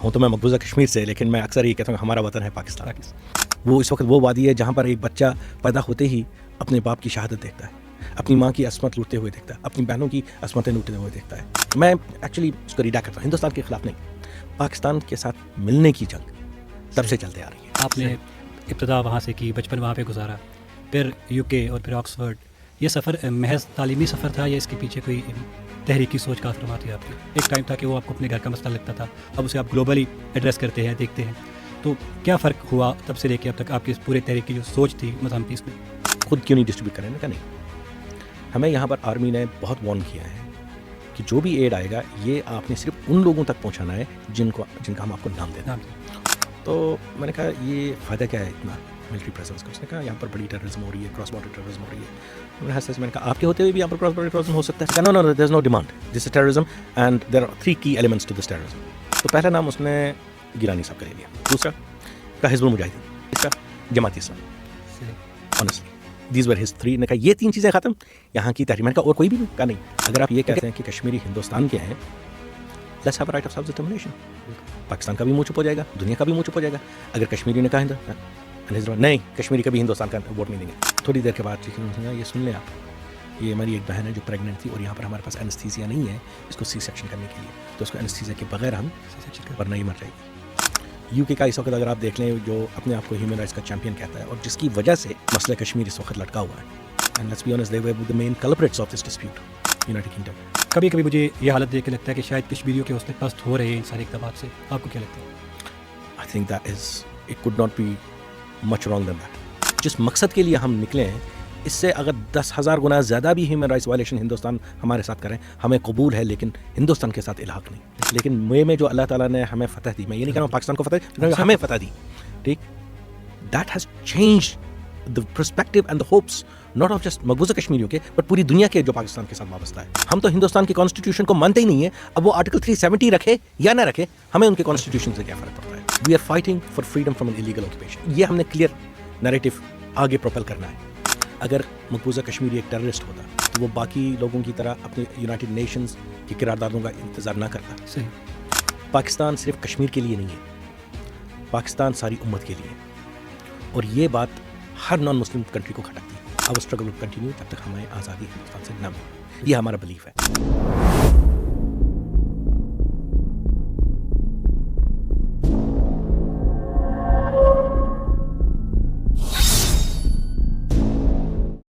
ہوں تو میں مقبوضہ کشمیر سے، لیکن میں اکثر یہ کہتا ہوں کہ ہمارا وطن ہے پاکستان. وہ اس وقت وہ وادی ہے جہاں پر ایک بچہ پیدا ہوتے ہی اپنے باپ کی شہادت دیکھتا ہے، اپنی ماں کی عصمت لوٹتے ہوئے دیکھتا ہے، اپنی بہنوں کی عصمتیں لوٹتے ہوئے دیکھتا ہے. میں ایکچولی اس کو ریڈا کرتا ہوں، ہندوستان کے خلاف نہیں، پاکستان کے ساتھ ملنے کی جنگ تب سے چلتے آ رہی ہے. آپ نے ابتدا وہاں سے کی، بچپن وہاں پہ گزارا، پھر یو کے اور پھر آکسفورڈ. یہ سفر محض تعلیمی سفر تھا یا اس کے پیچھے کوئی تحریکی سوچ کا اثر تھی آپ کی؟ ایک ٹائم تھا کہ وہ آپ کو اپنے گھر کا مسئلہ لگتا تھا، اب اسے آپ گلوبلی ایڈریس کرتے ہیں، دیکھتے ہیں. تو کیا فرق ہوا تب سے لے کے اب تک آپ کی اس پورے تحریک کی جو سوچ تھی مذہب پیس میں؟ خود کیوں نہیں ڈسٹریبیوٹ کریں کہ نہیں. ہمیں یہاں پر آرمی نے بہت وارن کیا ہے کہ جو بھی ایڈ آئے گا یہ آپ نے صرف ان لوگوں تک پہنچانا ہے جن کا ہم آپ کو نام دینا. تو میں نے کہا یہ فائدہ کیا ہے اتنا ملٹری پریزنس کا. اس نے کہا یہاں پر بڑی ٹیررزم ہو رہی ہے، کراس بارڈر ٹیررزم ہو رہی ہے. میں نے کہا آپ کے ہوتے ہوئے بھی یہاں پر کراس بارڈر ٹیررزم ہو سکتا ہے؟ No there is no demand, this is terrorism and there are 3 کی ایلیمنٹس ٹو دس ٹیررزم. تو پہلا نام اس نے گیلانی صاحب کا لے لیا، دوسرا کا حزب المجاہدین، تیسرا Jamaat Islami. Honestly these were his 3. نے کہا یہ 3 چیزیں ختم، یہاں کی تحریم. میں نے کہا اور کوئی بھی نہیں؟ کہا نہیں. اگر آپ یہ کہتے ہیں کہ کشمیری ہندوستان کے ہیں، let's have a right of self determination. Pakistan کا بھی منہ چپ ہو جائے گا، دنیا کا بھی منہ چپ ہو جائے گا. اگر کشمیری نے کہا نہیں کشمیری کبھی ہندوستان کا ووٹ نہیں دیں گے. تھوڑی دیر کے بعد یہ سن لیں آپ، یہ ہماری ایک بہن ہے جو پریگننٹ تھی اور یہاں پر ہمارے پاس اینستھیزیا نہیں ہے اس کو سی سیکشن کرنے کے لیے، تو اس کو اینستھیزیا کے بغیر ہم سی سیکشن ورنہ ہی مر جائے گی. یو کے کا اس وقت اگر آپ دیکھ لیں جو اپنے آپ کو ہیومن رائٹس کا چیمپئن کہتا ہے اور جس کی وجہ سے مسئلہ کشمیر اس وقت لٹکا ہوا ہے. And let's be honest they were the main culprits of this dispute, United Kingdom. کبھی کبھی مجھے یہ حالت دیکھ کے لگتا ہے کہ شاید کشمیریوں کے حوصلے پست ہو رہے ہیں ان سارے اقدامات سے. آپ کو کیا لگتا ہے؟ I think that is, it could not be much wrong than that. جس مقصد کے لیے ہم نکلے ہیں اس سے اگر 10,000 گنا زیادہ بھی ہیومن رائٹس وائلیشن ہندوستان ہمارے ساتھ کریں ہمیں قبول ہے، لیکن ہندوستان کے ساتھ الحاق نہیں. لیکن میں جو اللہ تعالیٰ نے ہمیں فتح دی، میں یہ نہیں کہہ رہا ہوں پاکستان کو فتح دی، ہمیں فتح دی، ٹھیک. That has changed the perspective and the hopes not of just مقبوضہ کشمیریوں کے بٹ پوری دنیا کے جو پاکستان کے ساتھ وابستہ ہے. ہم تو ہندوستان کی کانسٹیٹیوشن کو مانتے ہی نہیں ہیں. اب وہ آرٹیکل 370 رکھے یا نہ رکھے ہمیں ان کے کانسٹیٹیوشن سے کیا فرق پڑتا ہے. We are fighting for freedom from an illegal occupation. یہ ہم نے کلیئر نیریٹو آگے پروپیل کرنا ہے. اگر مقبوضہ کشمیری ایک ٹیررسٹ ہوتا تو وہ باقی لوگوں کی طرح اپنے یونائٹڈ نیشنز کی قراردادوں کا انتظار نہ کرتا. صحیح. پاکستان صرف کشمیر کے لیے نہیں ہے، پاکستان ساری امت کے لیے، اور یہ بات ہر نان مسلم کنٹری کو کھٹکتی ہے. آور اسٹرگل ول کنٹینیو جب تک ہمیں آزادی ہندوستان سے نہ ملے. یہ ہمارا بلیف ہے.